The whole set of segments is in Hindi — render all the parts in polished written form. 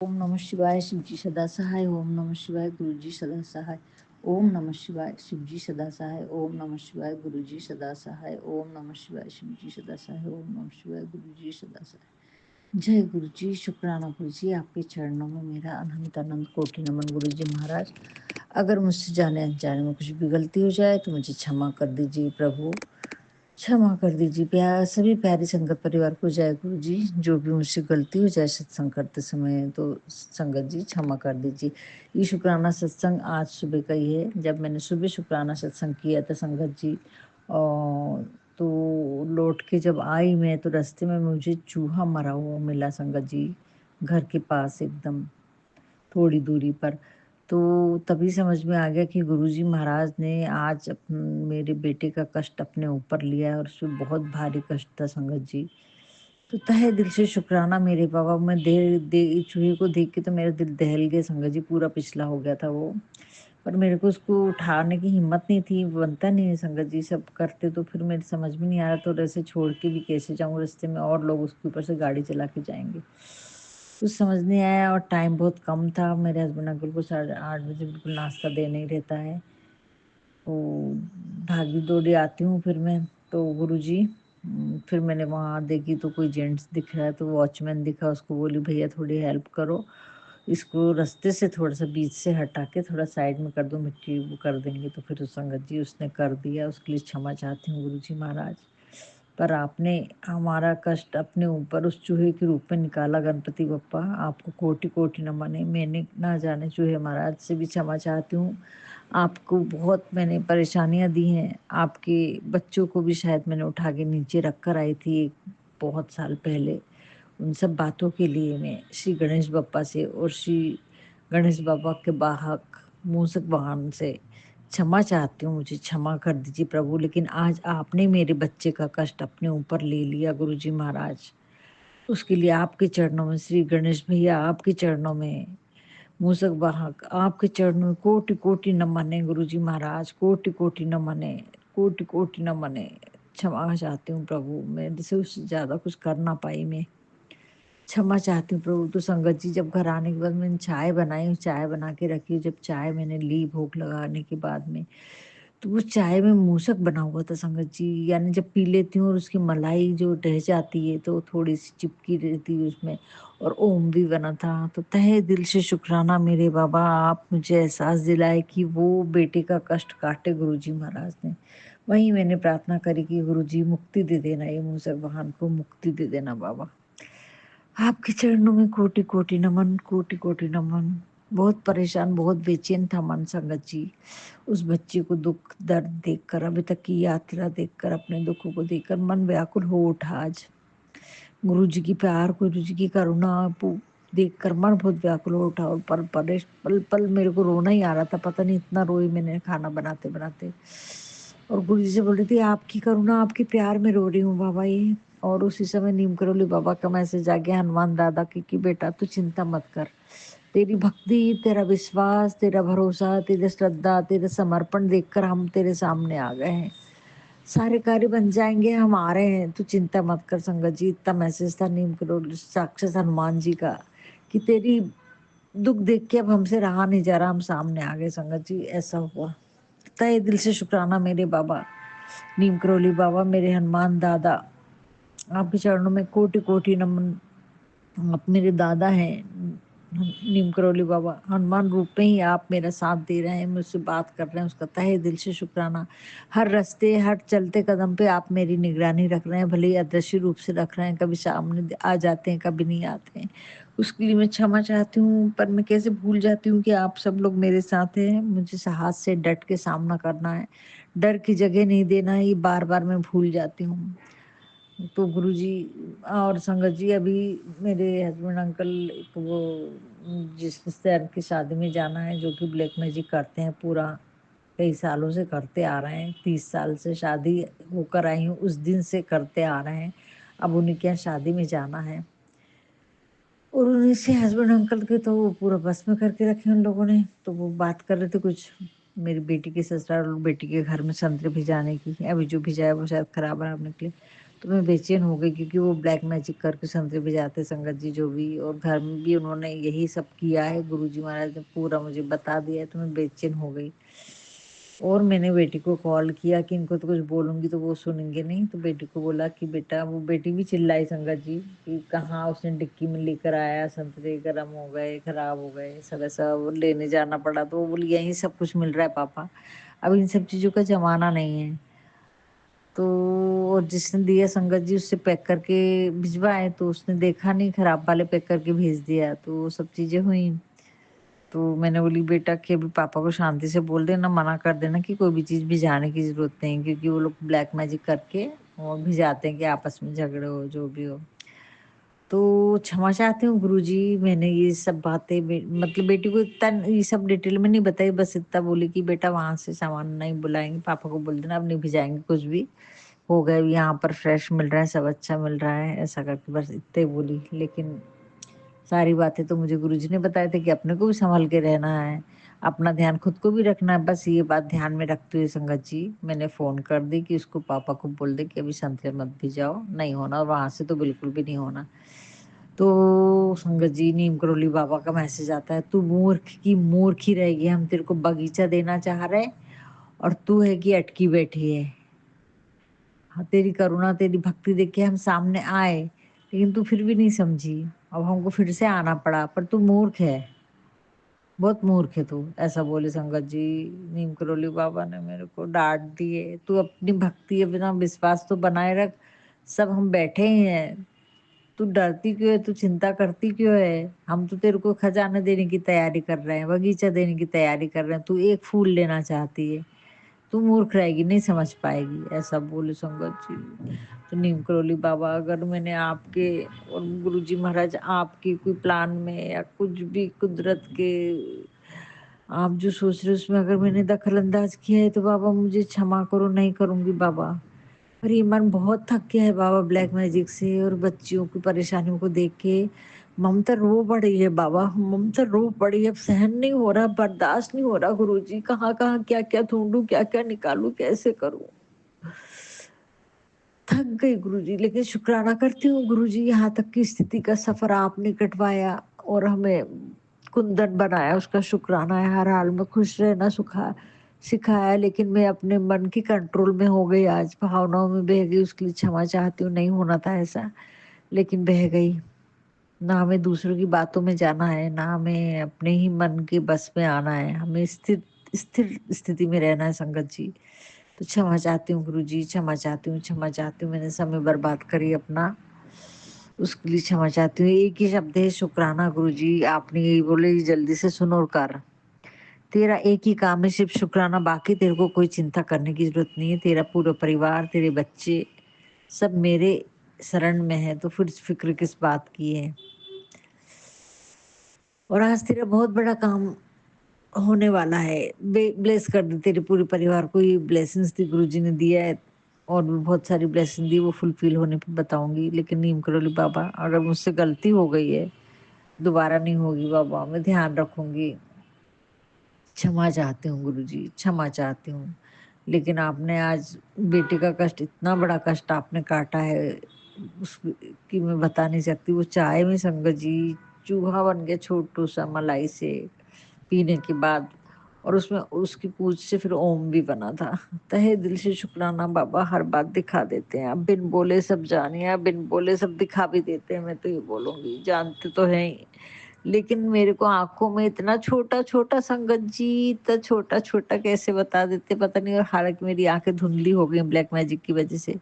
ओम नमः शिवाय शिवजी सदा सहाय। ओम नमः शिवाय गुरुजी सदा सहाय। ओम नमः शिवाय शिवजी सदा सहाय। ओम नमः शिवाय गुरुजी सदा सहाय। ओम नमः शिवाय शिवजी सदा सहाय। ओम नमः शिवाय गुरुजी सदा सहाय। जय गुरुजी, शुक्राना गुरुजी, आपके चरणों में मेरा अनंत अनंत कोटि नमन। गुरुजी महाराज, अगर मुझसे जाने अनजाने में कुछ भी गलती हो जाए तो मुझे क्षमा कर दीजिए प्रभु, क्षमा कर दीजिए। सभी प्यारी संगत परिवार को जय गुरु जी। जो भी मुझसे गलती हो जाए सत्संग करते समय तो संगत जी क्षमा कर दीजिए। ये शुक्राना सत्संग आज सुबह का ही है। जब मैंने सुबह शुक्राना सत्संग किया था संगत जी, और तो लौट के जब आई मैं तो रास्ते में मुझे चूहा मरा हुआ मिला संगत जी, घर के पास एकदम थोड़ी दूरी पर। तो तभी समझ में आ गया कि गुरुजी महाराज ने आज मेरे बेटे का कष्ट अपने ऊपर लिया है और उसमें बहुत भारी कष्ट था संगत जी। तो तहे दिल से शुक्राना मेरे बाबा। मैं चूहे को देख के तो मेरा दिल दहल गया संगत जी, पूरा पिछला हो गया था वो। पर मेरे को उसको उठाने की हिम्मत नहीं थी, बनता नहीं है संगत जी। सब करते तो फिर मेरे समझ में नहीं आ रहा, तो ऐसे छोड़ के भी कैसे जाऊँ रास्ते में, और लोग उसके ऊपर से गाड़ी चला के जाएंगे। कुछ समझ नहीं आया और टाइम बहुत कम था। मेरे हस्बैंड अंकल को 8:30 बजे बिल्कुल नाश्ता देना ही रहता है। तो भागी दौड़ी आती हूँ फिर मैं। तो गुरुजी, फिर मैंने वहाँ देखी तो कोई जेंट्स दिख रहा है, तो वॉचमैन दिखा, उसको बोली भैया थोड़ी हेल्प करो, इसको रास्ते से थोड़ा सा बीच से हटा के थोड़ा साइड में कर दो, मिट्टी वो कर देंगे। तो फिर उस संगत जी उसने कर दिया। उसके लिए क्षमा चाहती हूँ गुरुजी महाराज। पर आपने हमारा कष्ट अपने ऊपर उस चूहे के रूप में निकाला। गणपति बप्पा आपको कोटि कोटि नमन है। मैंने ना जाने चूहे महाराज से भी क्षमा चाहती हूँ। आपको बहुत मैंने परेशानियां दी हैं। आपके बच्चों को भी शायद मैंने उठा के नीचे रख कर आई थी बहुत साल पहले। उन सब बातों के लिए मैं श्री गणेश बप्पा से और श्री गणेश बाबा के वाहक मूसक वाहन से क्षमा चाहती हूँ। मुझे क्षमा कर दीजिए प्रभु। लेकिन आज आपने मेरे बच्चे का कष्ट अपने ऊपर ले लिया गुरुजी महाराज। उसके लिए आपके चरणों में श्री गणेश भैया, आपके चरणों में मूसक वाहक, आपके चरणों में कोटि कोटि नमन है गुरुजी महाराज। कोटि कोटि नमन है, कोटि कोटि नमन है। क्षमा चाहती हूँ प्रभु, मैं जिसे उससे ज्यादा कुछ कर ना पाई। मैं क्षमा चाहती हूँ प्रभु। तो संगत जी, जब घर आने के बाद मैंने चाय बनाई, चाय बना के रखी। जब चाय मैंने ली भोग लगाने के बाद में, तो वो चाय में मूसक बना हुआ था संगत जी। यानी जब पी लेती हूँ और उसकी मलाई जो रह जाती है तो थोड़ी सी चिपकी रहती है उसमें, और ओम भी बना था। तो तहे दिल से शुक्राना मेरे बाबा, आप मुझे एहसास दिलाए कि वो बेटे का कष्ट काटे गुरुजी महाराज ने। वहीं मैंने प्रार्थना करी कि गुरुजी मुक्ति दे देना, ये मूसक वाहन को मुक्ति दे देना बाबा। आपके चरणों में कोटि कोटि नमन, कोटि कोटि नमन। बहुत परेशान, बहुत बेचैन था मन संगत जी। उस बच्चे को दुख दर्द देखकर, अभी तक की यात्रा देखकर, अपने दुखों को देखकर मन व्याकुल हो उठा आज। गुरु जी की प्यार, गुरु जी की करुणा देखकर मन बहुत व्याकुल हो उठा। और पल पल मेरे को रोना ही आ रहा था। पता नहीं इतना रोई मैंने खाना बनाते बनाते। और गुरु जी से बोल रही थी आपकी करुणा, आपकी प्यार में रो रही हूँ बाबा ये। और उसी समय नीम करोली बाबा का मैसेज आ गया हनुमान दादा की कि बेटा तू चिंता मत कर। तेरी भक्ति, तेरा विश्वास, तेरा भरोसा, तेरी श्रद्धा, तेरा समर्पण देखकर हम तेरे सामने आ गए हैं। सारे कार्य बन जाएंगे, हम आ रहे हैं, तू चिंता मत कर। संगत जी, इतना मैसेज था नीम करोली साक्षात हनुमान जी का कि तेरी दुख देख के अब हमसे रहा नहीं जा रहा, हम सामने आ गए। संगत जी, ऐसा हुआ। तहे दिल से शुक्राना मेरे बाबा नीम करोली बाबा, मेरे हनुमान दादा। आपके चरणों में कोटि कोटि नमन। आप मेरे दादा हैं नीम करोली बाबा। हनुमान रूप में ही आप मेरा साथ दे रहे हैं, मुझसे बात कर रहे हैं, उसका तहे दिल से शुक्राना। हर रास्ते, हर चलते कदम पे आप मेरी निगरानी रख रहे हैं, भले ही अदृश्य रूप से रख रहे हैं। कभी सामने आ जाते हैं, कभी नहीं आते हैं। उसके लिए मैं क्षमा चाहती हूँ। पर मैं कैसे भूल जाती हूँ कि आप सब लोग मेरे साथ हैं। मुझे साहस से डट के सामना करना है, डर की जगह नहीं देना है। ये बार बार मैं भूल जाती हूँ। तो गुरुजी और संगत जी, अभी मेरे हस्बैंड अंकल एक वो जिस रिश्तेदार की शादी में जाना है, जो कि ब्लैक मैजिक करते हैं, पूरा कई सालों से करते आ रहे हैं। 30 साल से शादी होकर आई हूँ उस दिन से करते आ रहे हैं। अब उन्हीं के यहाँ शादी में जाना है, और उन्हीं से हस्बैंड अंकल के तो वो पूरा बस में करके रखे उन लोगों ने। तो वो बात कर रहे थे कुछ मेरी बेटी के ससुराल और बेटी के घर में संतरे भिजाने की। अभी जो भिजाया वो शायद खराब निकले। तो मैं बेचैन हो गई क्योंकि वो ब्लैक मैजिक करके संतरे भिजाते संगत जी जो भी, और घर में भी उन्होंने यही सब किया है, गुरुजी महाराज ने पूरा मुझे बता दिया है, तो मैं बेचैन हो गई। और मैंने बेटी को कॉल किया कि इनको तो कुछ बोलूंगी तो वो सुनेंगे नहीं, तो बेटी को बोला कि बेटा, वो बेटी भी चिल्लाई संगत जी कि कहाँ उसने डिक्की में लेकर आया, संतरे गर्म हो गए, खराब हो गए, सब ऐसा वो लेने जाना पड़ा, तो वो बोली यही सब कुछ मिल रहा है पापा, अब इन सब चीजों का जमाना नहीं है। तो और जिसने दिया संगत जी उससे पैक करके भिजवाए, तो उसने देखा नहीं, खराब वाले पैक करके भेज दिया, तो वो सब चीजें हुई। तो मैंने बोली बेटा कि अभी पापा को शांति से बोल देना, मना कर देना कि कोई भी चीज भिजाने की जरूरत नहीं, क्योंकि वो लोग ब्लैक मैजिक करके और भिजाते हैं कि आपस में झगड़े हो जो भी हो। तो क्षमा चाहती हूँ गुरुजी, मैंने ये सब बातें मतलब बेटी को इतना ये सब डिटेल में नहीं बताई, बस इतना बोली कि बेटा वहां से सामान नहीं बुलाएंगे, पापा को बोल देना अब नहीं भिजाएंगे कुछ भी, हो गए यहाँ पर फ्रेश मिल रहा है, सब अच्छा मिल रहा है, ऐसा करके बस इतने बोली। लेकिन सारी बातें तो मुझे गुरुजी ने बताए थे कि अपने को भी संभल के रहना है, अपना ध्यान खुद को भी रखना है। बस ये बात ध्यान में रखते हुए संगत जी मैंने फोन कर दी कि उसको पापा को बोल दे कि अभी संतरे मत भी जाओ, नहीं होना, और वहां से तो बिल्कुल भी नहीं होना। तो संगत जी नीम करोली बाबा का मैसेज आता है, तू मूर्ख की मूर्ख ही रहेगी, हम तेरे को बगीचा देना चाह रहे और तू है कि अटकी बैठी है। हाँ, तेरी करुणा तेरी भक्ति देख के हम सामने आए, लेकिन तू फिर भी नहीं समझी, अब हमको फिर से आना पड़ा, पर तू मूर्ख है, बहुत मूर्ख है तू, ऐसा बोले संगत जी। नीम करोली बाबा ने मेरे को डांट दिए, तू अपनी भक्ति अपना विश्वास तो बनाए रख, सब हम बैठे ही हैं, तू डरती क्यों है, तू चिंता करती क्यों है, हम तो तेरे को खजाना देने की तैयारी कर रहे हैं, बगीचा देने की तैयारी कर रहे हैं, तू एक फूल लेना चाहती है, तू मूर्ख रहेगी, नहीं समझ पाएगी, ऐसा बोले संगत जी। तो नीम करोली बाबा, अगर मैंने आपके और गुरुजी महाराज आपकी कोई प्लान में या कुछ भी कुदरत के आप जो सोच रहे हो उसमें अगर मैंने दखल अंदाज किया है तो बाबा मुझे क्षमा करो, नहीं करूंगी बाबा। पर ये मन बहुत थक गया है बाबा ब्लैक मैजिक से और बच्चियों की परेशानियों को देख के, ममता रो पड़ी है बाबा, ममता रो पड़ी है, अब सहन नहीं हो रहा, बर्दाश्त नहीं हो रहा गुरुजी, कहाँ कहाँ क्या क्या ढूंढूं, क्या क्या निकालूं, कैसे करूं, थक गई गुरुजी। लेकिन शुक्राना करती हूँ गुरुजी, यहाँ तक की स्थिति का सफर आपने कटवाया और हमें कुंदन बनाया, उसका शुक्राना है, हर हाल में खुश रहना सुखा सिखाया। लेकिन मैं अपने मन की कंट्रोल में हो गई, आज भावनाओं में बह गई, उसके लिए क्षमा चाहती हूँ, नहीं होना था ऐसा, लेकिन बह गई। ना हमें दूसरों की बातों में जाना है, ना हमें अपने ही मन के बस में आना है, हमें स्थिर स्थिर स्थिति में रहना है संगत जी। तो क्षमा चाहती हूँ गुरु जी, क्षमा चाहती हूँ, क्षमा चाहती हूँ, मैंने समय बर्बाद करी अपना, उसके लिए क्षमा चाहती हूँ। एक ही शब्द है शुक्राना गुरु जी, आपने यही बोले जल्दी से सुनो और कर, तेरा एक ही काम है सिर्फ शुक्राना, बाकी तेरे को कोई चिंता करने की जरूरत नहीं है, तेरा पूरा परिवार तेरे बच्चे सब मेरे शरण में है, तो फिर फिक्र किस बात की है। और आज तेरा बहुत बड़ा काम होने वाला है, ब्लेस कर दे तेरे पूरे परिवार को, ये ब्लेसिंग्स दी गुरुजी ने दिया है, और भी बहुत सारी ब्लेसिंग दी, वो फुलफिल होने पे बताऊंगी। लेकिन नीम करोली बाबा, अगर मुझसे गलती हो गई है दोबारा नहीं होगी बाबा, मैं ध्यान रखूंगी, क्षमा चाहती हूँ गुरुजी, क्षमा चाहती हूँ। लेकिन आपने आज बेटे का कष्ट, इतना बड़ा कष्ट आपने काटा है उसकी मैं बता नहीं सकती। वो चाय में संगत जी चूहा बन गया छोटू सा मलाई से पीने के बाद, और उसमें उसकी पूंछ से फिर ओम भी बना था। तहे दिल से शुक्राना बाबा, हर बात दिखा देते हैं आप, बिन बोले सब जानिए, आप बिन बोले सब दिखा भी देते हैं, मैं तो ये बोलूंगी जानते तो हैं ही। लेकिन मेरे को आंखों में इतना छोटा छोटा संगत जी, इतना छोटा छोटा कैसे बता देते पता नहीं, और हालांकि मेरी आंखें धुंधली हो गई ब्लैक मैजिक की वजह से।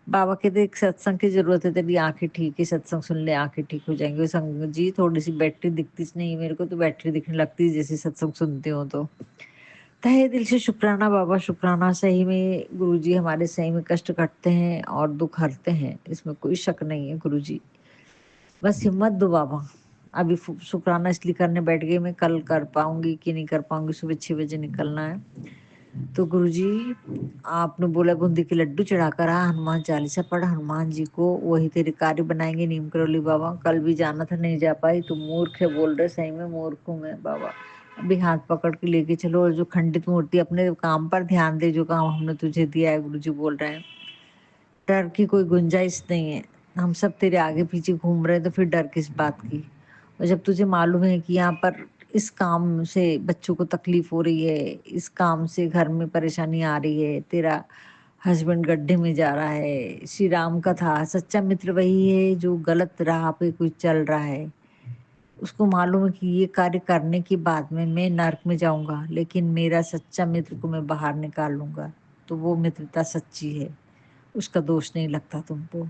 बाबा कहते एक सत्संग की जरूरत है, तेरी आंखें ठीक है, सत्संग सुन ले आंखें ठीक हो जाएंगी। संगत जी थोड़ी सी बैटरी दिखती नहीं मेरे को, तो बैटरी दिखने लगती है जैसे सत्संग सुनते हो। तो तहे दिल से शुक्राना बाबा, शुक्राना। सही में गुरुजी हमारे सही में कष्ट कटते हैं और दुख हरते हैं, इसमें कोई शक नहीं है गुरुजी, बस हिम्मत दो बाबा। अभी शुक्राना इसलिए करने बैठ गई, मैं कल कर पाऊंगी कि नहीं कर पाऊंगी, सुबह 6 बजे निकलना है। तो गुरुजी आपने बोला बूंदी के लड्डू चढ़ाकर आ, हनुमान चालीसा पढ़ हनुमान जी को, वही तेरे कार्य बनाएंगे नीम करोली बाबा। कल भी जाना था नहीं जा पाई, तो मूर्ख है बोल रहे, सही में मूर्ख हूँ मैं बाबा। अभी हाथ पकड़ के लेके चलो, और जो खंडित मूर्ति अपने काम पर ध्यान दे, जो काम हमने तुझे दिया है गुरुजी बोल रहे हैं। डर की कोई गुंजाइश नहीं है। हम सब तेरे आगे पीछे घूम रहे हैं तो फिर डर किस बात की? और जब तुझे मालूम है कि यहाँ पर इस काम से बच्चों को तकलीफ हो रही है, इस काम से घर में परेशानी आ रही है, तेरा हस्बैंड गड्ढे में जा रहा है। श्री राम का था, सच्चा मित्र वही है जो गलत राह पे कोई चल रहा है। उसको मालूम है कि ये कार्य करने के बाद में मैं नर्क में जाऊंगा, लेकिन मेरा सच्चा मित्र को मैं बाहर निकाल लूंगा। तो वो मित्रता सच्ची है, उसका दोष नहीं लगता तुमको।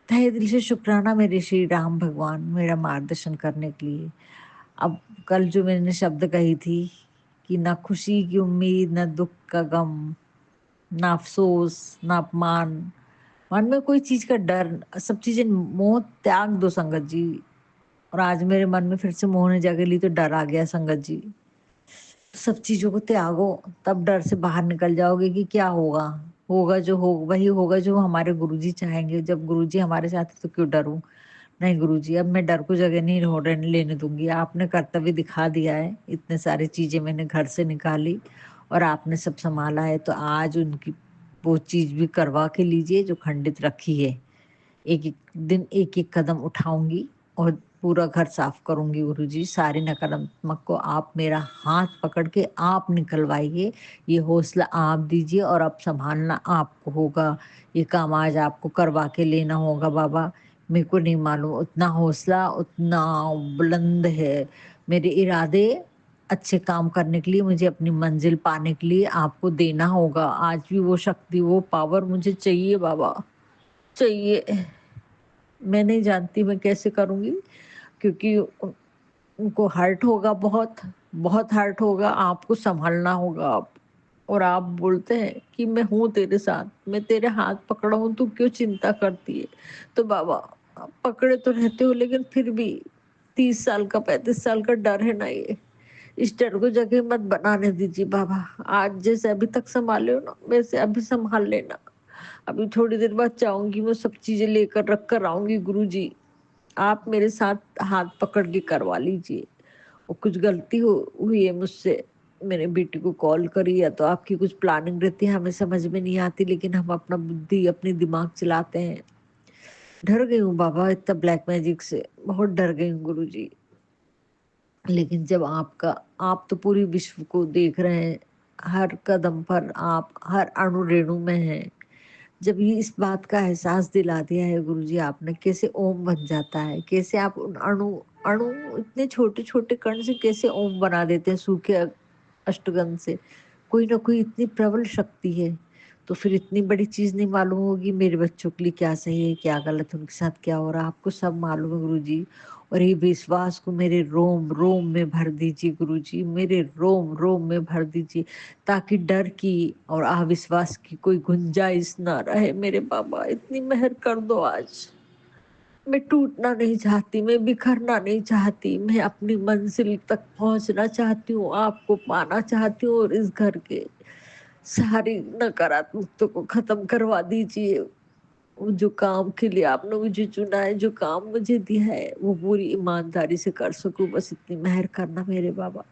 तहे दिल से शुक्राना मेरे श्री राम भगवान, मेरा मार्गदर्शन करने के लिए। अब कल जो मैंने शब्द कही थी कि ना खुशी की उम्मीद, ना दुख का गम, ना अफसोस, ना अपमान, मन में कोई चीज का डर, सब चीजें मोह त्याग दो संगत जी। और आज मेरे मन में फिर से मोह ने जगह ली तो डर आ गया संगत जी। सब चीजों को त्यागो, तब डर से बाहर निकल जाओगे कि क्या होगा। होगा जो हो वही होगा जो हमारे गुरुजी चाहेंगे। जब गुरुजी हमारे साथ है तो क्यों डरूं? नहीं गुरुजी, अब मैं डर को जगह नहीं हो रहने लेने दूंगी। आपने कर्तव्य दिखा दिया है, इतने सारी चीजें मैंने घर से निकाली और आपने सब संभाला है, तो आज उनकी वो चीज भी करवा के लीजिए जो खंडित रखी है। एक एक दिन एक एक कदम उठाऊंगी और पूरा घर साफ करूंगी गुरुजी। सारे नकारात्मक को आप मेरा हाथ पकड़ के आप निकलवाइए, ये हौसला आप दीजिए और अब संभालना आपको होगा। ये काम आज आपको करवा के लेना होगा बाबा। मेरे को नहीं मालूम उतना हौसला उतना बुलंद है। मेरे इरादे अच्छे काम करने के लिए, मुझे अपनी मंजिल पाने के लिए आपको देना होगा। आज भी वो शक्ति वो पावर मुझे चाहिए बाबा, चाहिए। मैं नहीं जानती मैं कैसे करूँगी, क्योंकि उनको हर्ट होगा, बहुत, बहुत हर्ट होगा, आपको सँभालना होगा आप। और आप बोलते हैं कि मैं हूँ तेरे साथ, मैं तेरे हाथ पकड़ा हूँ, तू क्यों चिंता करती है? तो बाबा, आप पकड़े तो रहते हो लेकिन फिर भी 30 साल का 35 साल का डर है ना ये, इस डर को जगह मत बनाने दीजिए बाबा। आज जैसे अभी तक सँभाले हो ना, वैसे अभी सँभाल लेना। अभी थोड़ी देर बाद चाहूँगी मैं सब चीज़ें लेकर रख कर आऊँगी गुरुजी। आप मेरे साथ हाथ पकड़ के करवा लीजिए। और कुछ गलती हुई है मुझसे, मैंने बेटी को कॉल करी या तो आपकी कुछ प्लानिंग रहती है, हमें समझ में नहीं आती, लेकिन हम अपना बुद्धि अपनी दिमाग चलाते हैं। डर गई हूँ बाबा इतना ब्लैक मैजिक से, बहुत डर गई हूँ गुरुजी। लेकिन जब आप तो पूरी विश्व को देख रहे हैं, हर कदम पर आप हर अणु रेणु में हैं। जब ये इस बात का एहसास दिला दिया है गुरुजी आपने, कैसे ओम बन जाता है, कैसे आप उन अणु अणु इतने छोटे छोटे कण से कैसे ओम बना देते हैं सूखे अष्टगंध से। कोई ना कोई इतनी प्रबल शक्ति है, तो फिर इतनी बड़ी चीज नहीं मालूम होगी मेरे बच्चों के लिए क्या सही है क्या गलत, उनके साथ क्या हो रहा है, आपको सब मालूम है गुरुजी। और ये विश्वास को मेरे रोम रोम में भर दीजिए गुरुजी, मेरे रोम रोम में भर दीजिए, ताकि डर की और अविश्वास की कोई गुंजाइश ना रहे। मेरे बाबा इतनी मेहर कर दो आज। मैं टूटना नहीं चाहती, मैं बिखरना नहीं चाहती, मैं अपनी मंजिल तक पहुंचना चाहती हूँ, आपको पाना चाहती हूँ। और इस घर के सारी नकारात्मकता को खत्म करवा दीजिए। वो जो काम के लिए आपने मुझे चुना है, जो काम मुझे दिया है, वो पूरी ईमानदारी से कर सकूं, बस इतनी मेहर करना मेरे बाबा।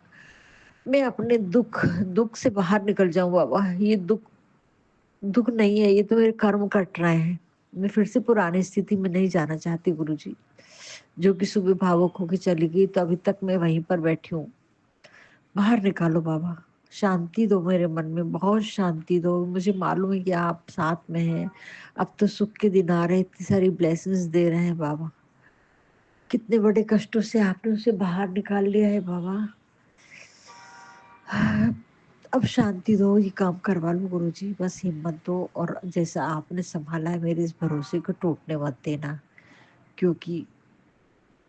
मैं अपने दुख दुख से बाहर निकल जाऊं बाबा। ये दुख दुख नहीं है, ये तो मेरे कर्म कट रहे हैं। मैं फिर से पुरानी स्थिति में नहीं जाना चाहती गुरुजी। जो कि सुबह भावुक होके चली गई तो अभी तक मैं वहीं पर बैठी हूँ। बाहर निकालो बाबा, शांति दो मेरे मन में, बहुत शांति दो। मुझे मालूम है कि आप साथ में हैं। अब तो सुख के दिन आ रहे हैं, इतनी सारी ब्लेसिंग्स दे रहे हैं बाबा। कितने बड़े कष्टों से आपने उसे बाहर निकाल लिया है बाबा। अब शांति दो, ये काम करवा लो गुरुजी, बस हिम्मत दो। और जैसा आपने संभाला है मेरे इस भरोसे को टूटने मत देना, क्योंकि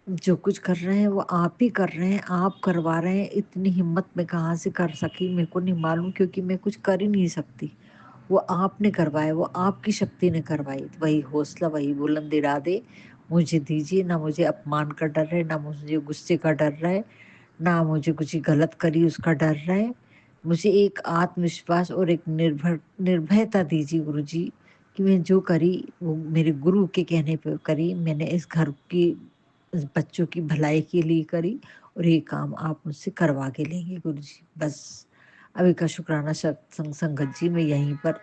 जो कुछ कर रहे हैं वो आप ही कर रहे हैं, आप करवा रहे हैं। इतनी हिम्मत मैं कहाँ से कर सकी मेरे को नहीं मालूम, क्योंकि मैं कुछ कर ही नहीं सकती। वो आपने करवाया, वो आपकी शक्ति ने करवाई। वही हौसला वही बुलंद इरादे मुझे दीजिए। ना मुझे अपमान का डर है, ना मुझे गुस्से का डर है, ना मुझे कुछ गलत करी उसका डर है। मुझे एक आत्मविश्वास और एक निर्भयता दीजिए गुरुजी, कि मैं जो करी वो मेरे गुरु के कहने पे करी। मैंने इस घर की इस बच्चों की भलाई के लिए करी, और ये काम आप मुझसे करवा के लेंगे गुरुजी। बस अभी का शुक्राना सत्संग संगत जी मैं यहीं पर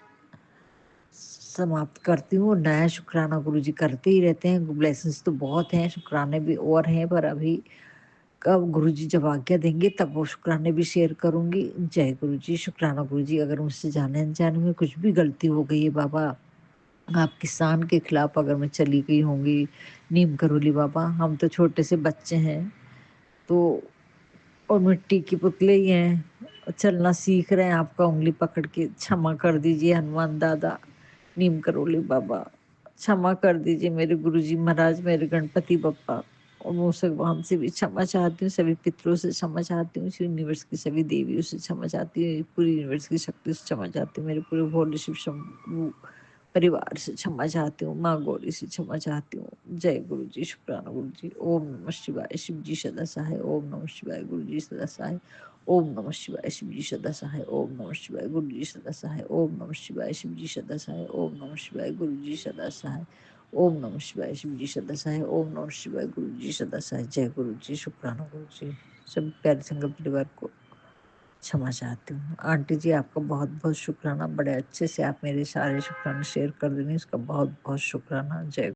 समाप्त करती हूँ। नया शुक्राना गुरुजी करते ही रहते हैं, ब्लेसिंग्स तो बहुत हैं, शुक्राने भी और हैं, पर अभी कब गुरुजी जब आज्ञा देंगे तब वो शुक्राने भी शेयर करूँगी। जय गुरुजी, शुक्राना गुरुजी। अगर मुझसे जाने-अनजाने में कुछ भी गलती हो गई है बाबा, आपकी शान के खिलाफ अगर मैं चली गई होंगी, नीम करोली बाबा, हम तो छोटे से बच्चे हैं, तो और मिट्टी के पुतले ही हैं, चलना सीख रहे हैं, आपका उँगली पकड़ के क्षमा कर दीजिए हनुमान दादा, नीम करोली बाबा, क्षमा कर दीजिए मेरे गुरुजी महाराज, मेरे गणपति बप्पा। और मैं उस भगवान से भी क्षमा चाहती हूँ, सभी पितरों से क्षमा चाहती हूँ, इस यूनिवर्स की सभी देवियों से क्षमा चाहती हूँ, पूरी यूनिवर्स की शक्ति से क्षमा चाहती हूँ, मेरे पूरे भोले शिव शंभू परिवार से क्षमा चाहती हूँ, माँ गौरी से क्षमा चाहती हूँ। जय गुरु जी, शुक्राना गुरु जी। ओम नमः शिवाय, शिव जी सदा सहाय। ओम नमः शिवाय, गुरु जी सदा सहाय। ओम नमः शिवाय, शिव जी सदा सहाय। ओम नमः शिवाय, गुरु जी सदा सहाय। ओम नमः शिवाय, शिव जी सदा सहाय। ओम नमः शिवाय, गुरु जी सदा सहाय। ओम नमः शिवाय, शिव जी सदा सहाय। ओम नमः शिवाय, गुरु जी सदा सहाय। जय गुरु जी, शुक्राना गुरु जी। सभी प्यारे संगत परिवार को क्षमा चाहती हूँ। आंटी जी, आपका बहुत-बहुत शुक्राना, बड़े अच्छे से आप मेरे सारे शुक्राने शेयर कर देंगी, इसका बहुत-बहुत शुक्राना। जय